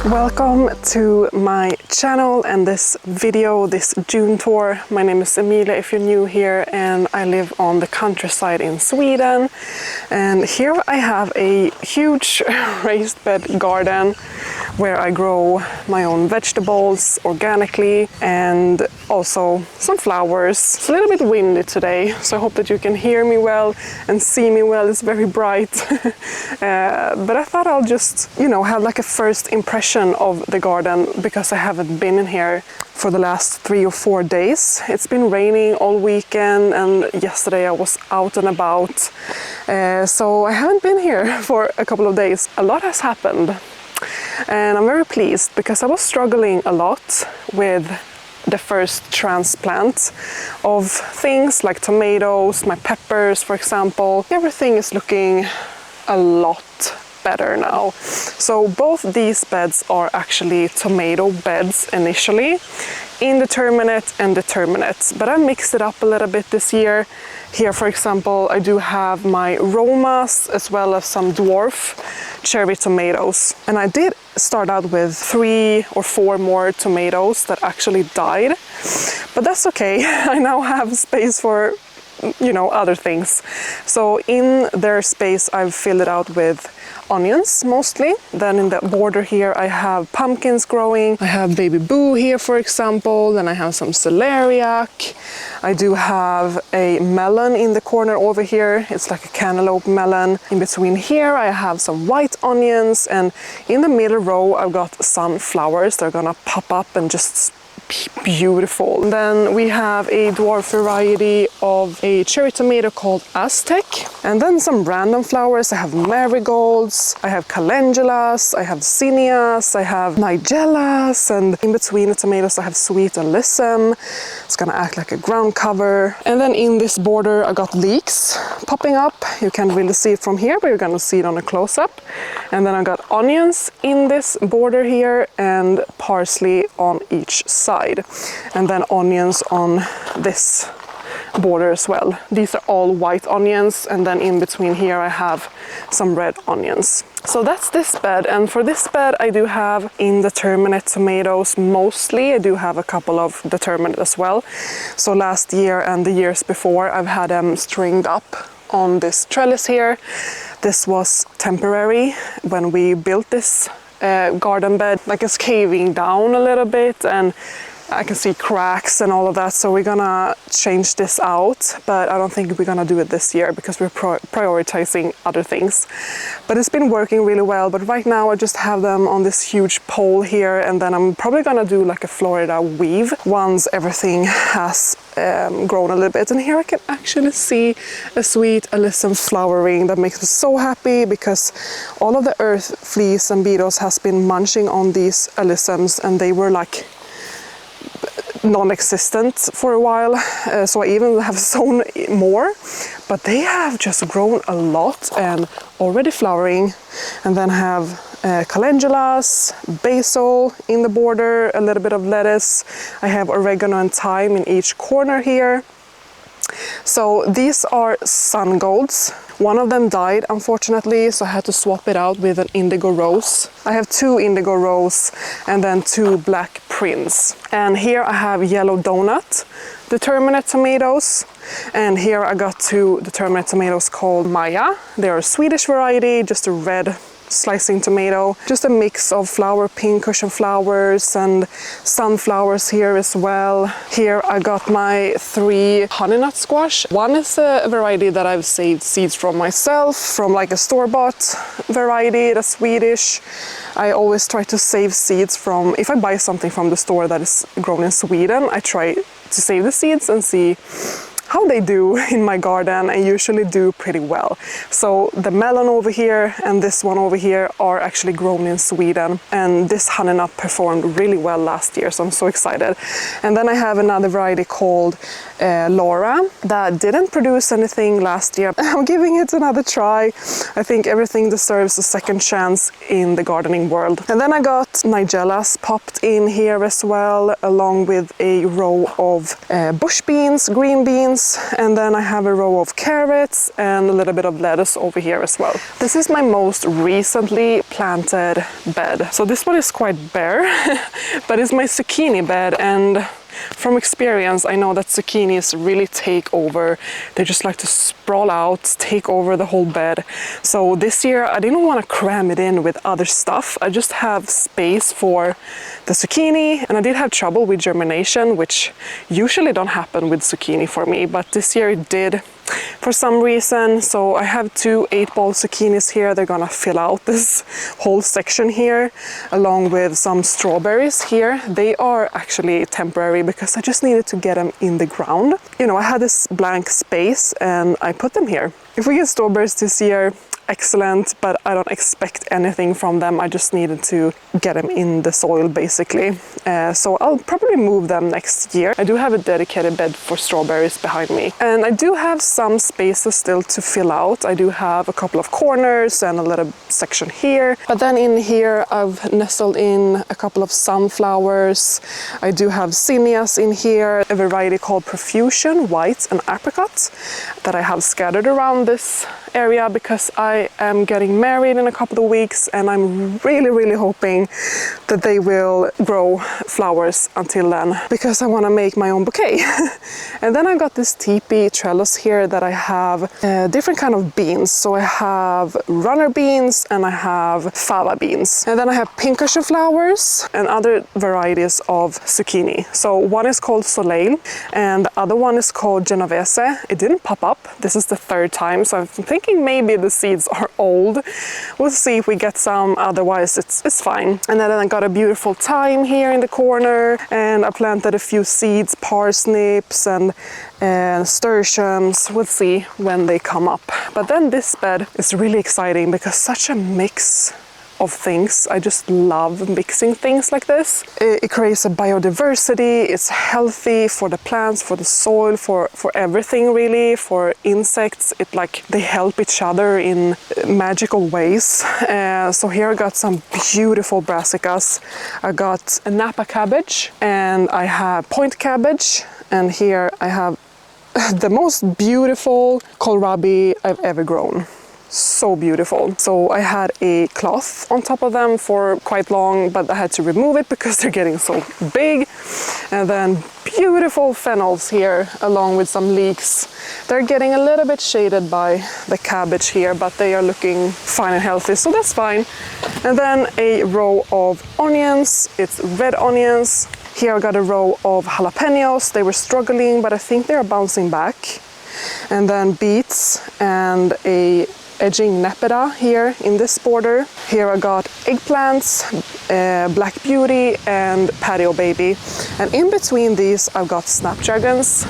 Welcome to my channel and this video, this June tour. My name is Emilia if you're new here, and I live on the countryside in Sweden. And here I have a huge raised bed garden where I grow my own vegetables organically and also some flowers. It's a little bit windy today, so I hope that you can hear me well and see me well. It's very bright. But I thought I'll just, have like a first impression of the garden because I haven't been in here for the last 3 or 4 days. It's been raining all weekend and yesterday I was out and about. So I haven't been here for a couple of days. A lot has happened. And I'm very pleased because I was struggling a lot with the first transplant of things like tomatoes, my peppers, for example. Everything is looking a lot better now. So both these beds are actually tomato beds initially, indeterminate and determinate, but I mixed it up a little bit this year. Here, for example, I do have my Romas as well as some dwarf cherry tomatoes. And I did start out with 3 or 4 more tomatoes that actually died, but that's okay. I now have space for other things. So in their space I've filled it out with onions mostly. Then in the border here I have pumpkins growing. I have baby boo here, for example. Then I have some celeriac. I do have a melon in the corner over here. It's like a cantaloupe melon. In between here I have some white onions, and in the middle row I've got sunflowers. They're gonna pop up and just beautiful. And then we have a dwarf variety of a cherry tomato called Aztec, and then some random flowers. I have marigolds, I have calendulas, I have zinnias, I have nigellas, and in between the tomatoes I have sweet alyssum. It's gonna act like a ground cover. And then in this border I got leeks popping up. You can't really see it from here, but you're gonna see it on a close-up. And then I got onions in this border here and parsley on each side. And then onions on this border as well. These are all white onions, and then in between here I have some red onions. So that's this bed, and for this bed I do have indeterminate tomatoes mostly. I do have a couple of determinate as well. So last year and the years before I've had them stringed up on this trellis here. This was temporary when we built this garden bed. Like, it's caving down a little bit and I can see cracks and all of that, so we're gonna change this out, but I don't think we're gonna do it this year because we're prioritizing other things. But it's been working really well. But right now I just have them on this huge pole here, and then I'm probably gonna do like a Florida weave once everything has grown a little bit. And here I can actually see a sweet alyssum flowering. That makes me so happy because all of the earth fleas and beetles has been munching on these alyssums, and they were like non-existent for a while, so I even have sown more, but they have just grown a lot and already flowering. And then have calendulas, basil in the border, a little bit of lettuce. I have oregano and thyme in each corner here. So these are sun golds. One of them died, unfortunately, so I had to swap it out with an indigo rose. I have 2 indigo rose and then 2 black prince. And here I have yellow donut determinate tomatoes. And here I got 2 determinate tomatoes called Maya. They're a Swedish variety, just a red slicing tomato, just a mix of flower, pink cushion flowers and sunflowers here as well. Here I got my 3 honey nut squash. One is a variety that I've saved seeds from myself, from like a store-bought variety that's Swedish. I always try to save seeds from, if I buy something from the store that is grown in Sweden, I try to save the seeds and see how they do in my garden, and usually do pretty well. So the melon over here and this one over here are actually grown in Sweden, and this honey nut performed really well last year, so I'm so excited. And then I have another variety called Laura that didn't produce anything last year. I'm giving it another try. I think everything deserves a second chance in the gardening world. And then I got nigellas popped in here as well, along with a row of bush beans, green beans, onions, and then I have a row of carrots and a little bit of lettuce over here as well. This is my most recently planted bed. So this one is quite bare, but it's my zucchini bed, and from experience, I know that zucchinis really take over. They just like to sprawl out, take over the whole bed. So this year, I didn't want to cram it in with other stuff. I just have space for the zucchini, and I did have trouble with germination, which usually don't happen with zucchini for me, but this year it did for some reason. So I have 2 8-ball zucchinis here. They're gonna fill out this whole section here, along with some strawberries here. They are actually temporary because I just needed to get them in the ground. You know, I had this blank space and I put them here. If we get strawberries this year, excellent, but I don't expect anything from them. I just needed to get them in the soil basically. So I'll probably move them next year. I do have a dedicated bed for strawberries behind me, and I do have some spaces still to fill out. I do have a couple of corners and a little section here, but then in here I've nestled in a couple of sunflowers. I do have zinnias in here, a variety called Profusion, white and apricot, that I have scattered around this area because I am getting married in a couple of weeks, and I'm really hoping that they will grow flowers until then, because I want to make my own bouquet. And then I got this teepee trellis here that I have different kind of beans. So I have runner beans and I have fava beans, and then I have pincushion flowers and other varieties of zucchini. So one is called Soleil and the other one is called Genovese. It didn't pop up. This is the 3rd time, so I'm thinking maybe the seeds are old. We'll see if we get some, otherwise it's fine. And then I got a beautiful thyme here in the corner, and I planted a few seeds, parsnips and nasturtiums. We'll see when they come up. But then this bed is really exciting because such a mix of things. I just love mixing things like this. It creates a biodiversity, it's healthy for the plants, for the soil, for everything really, for insects. It like they help each other in magical ways. So here I got some beautiful brassicas. I got a Napa cabbage and I have point cabbage, and here I have the most beautiful kohlrabi I've ever grown. So beautiful. So I had a cloth on top of them for quite long, but I had to remove it because they're getting so big. And then beautiful fennels here along with some leeks. They're getting a little bit shaded by the cabbage here, but they are looking fine and healthy, so that's fine. And then a row of onions. It's red onions. Here I got a row of jalapenos. They were struggling, but I think they're bouncing back. And then beets and a edging nepeta here in this border. Here I got eggplants, black beauty and patio baby. And in between these I've got snapdragons,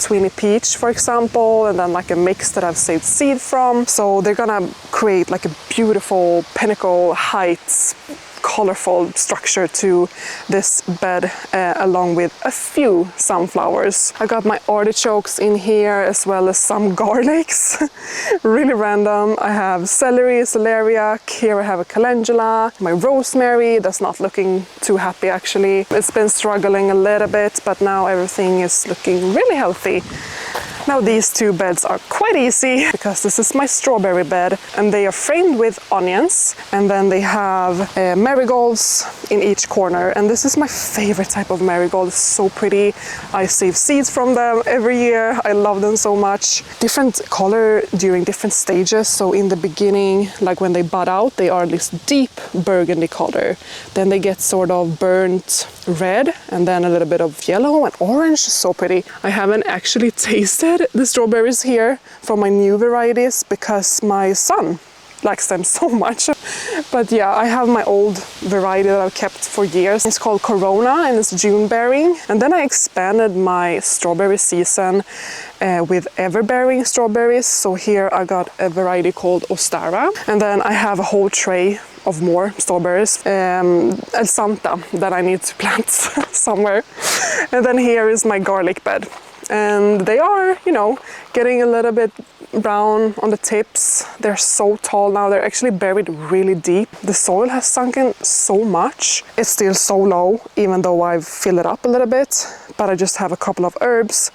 Tweeny peach for example, and then like a mix that I've saved seed from. So they're gonna create like a beautiful pinnacle heights colorful structure to this bed, along with a few sunflowers. I got my artichokes in here as well as some garlics. Really random. I have celery, celeriac. Here I have a calendula. My rosemary that's not looking too happy actually. It's been struggling a little bit, but now everything is looking really healthy. Now these 2 beds are quite easy because this is my strawberry bed and they are framed with onions, and then they have marigolds in each corner, and this is my favorite type of marigold. It's so pretty. I save seeds from them every year. I love them so much. Different color during different stages. So in the beginning, like when they bud out, they are this deep burgundy color. Then they get sort of burnt red and then a little bit of yellow and orange. So pretty. I haven't actually tasted the strawberries here from my new varieties because my son likes them so much. But yeah, I have my old variety that I've kept for years. It's called Corona and it's June bearing. And then I expanded my strawberry season with ever-bearing strawberries. So here I got a variety called Ostara. And then I have a whole tray of more strawberries, El Santa, that I need to plant somewhere. And then here is my garlic bed. and they are, you know, getting a little bit brown on the tips. They're so tall now. They're actually buried really deep. The soil has sunken so much. It's still so low, even though I've filled it up a little bit, but I just have a couple of herbs.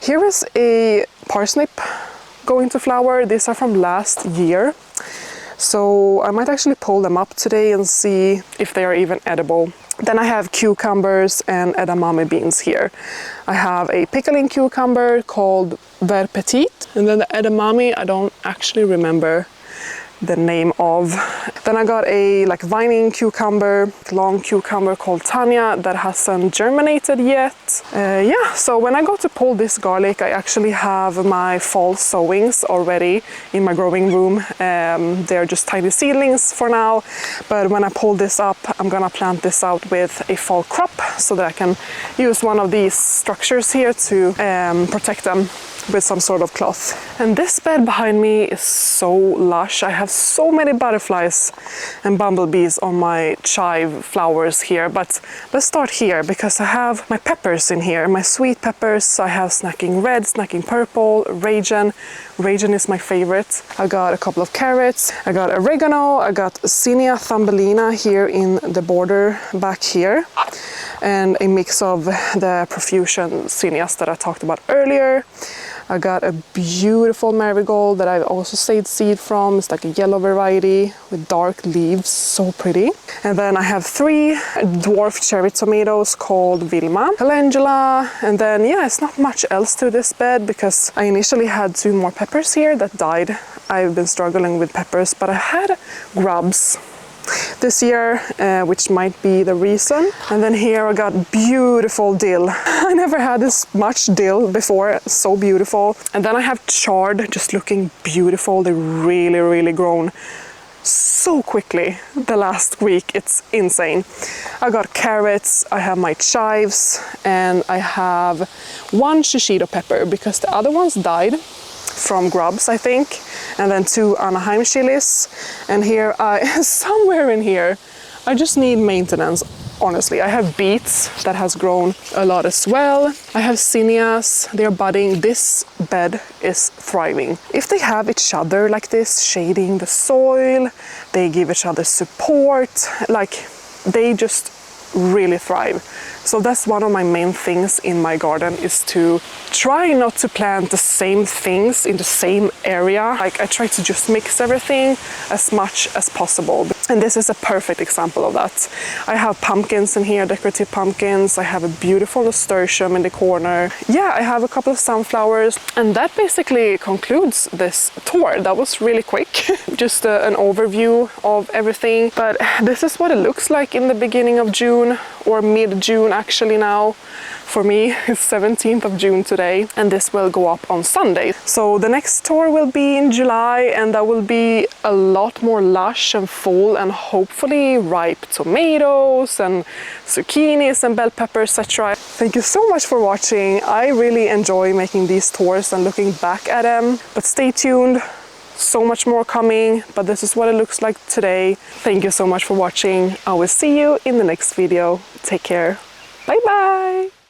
Here is a parsnip going to flower. These are from last year. So I might actually pull them up today and see if they are even edible. Then I have cucumbers and edamame beans here. I have a pickling cucumber called Ver Petit, and then the edamame I don't actually remember the name of. Then I got a like vining cucumber, long cucumber called Tanya that hasn't germinated yet. Yeah, so when I go to pull this garlic, I actually have my fall sowings already in my growing room. They're just tiny seedlings for now, but when I pull this up, I'm gonna plant this out with a fall crop so that I can use one of these structures here to protect them with some sort of cloth. And this bed behind me is so lush. I have so many butterflies and bumblebees on my chive flowers here, but let's start here because I have my peppers in here, my sweet peppers. I have snacking red, snacking purple, Regen. Regen is my favorite. I got a couple of carrots, I got oregano, I got Zinnia Thumbelina here in the border back here, and a mix of the profusion zinnias that I talked about earlier. I got a beautiful marigold that I've also saved seed from. It's like a yellow variety with dark leaves, so pretty. And then I have 3 dwarf cherry tomatoes called Vilma, calendula, and then yeah, it's not much else to this bed because I initially had 2 more peppers here that died. I've been struggling with peppers, but I had grubs this year, which might be the reason. And then here I got beautiful dill. I never had this much dill before, so beautiful. And then I have chard, just looking beautiful. They're really grown so quickly the last week. It's insane. I got carrots, I have my chives, and I have 1 shishito pepper because the other ones died from grubs, I think, and then 2 Anaheim chilies. And here somewhere in here I just need maintenance, honestly. I have beets that has grown a lot as well. I have zinnias, they're budding. This bed is thriving. If they have each other like this, shading the soil, they give each other support, like they just really thrive. So that's one of my main things in my garden, is to try not to plant the same things in the same area. Like I try to just mix everything as much as possible. And this is a perfect example of that. I have pumpkins in here, decorative pumpkins. I have a beautiful nasturtium in the corner. Yeah, I have a couple of sunflowers. And that basically concludes this tour. That was really quick. Just an overview of everything. But this is what it looks like in the beginning of June, or mid-June actually now. For me, it's 17th of June today, and this will go up on Sunday. So the next tour will be in July, and that will be a lot more lush and full and hopefully ripe tomatoes and zucchinis and bell peppers, etc. Thank you so much for watching. I really enjoy making these tours and looking back at them, but stay tuned. So much more coming, but this is what it looks like today. Thank you so much for watching. I will see you in the next video. Take care. Bye bye.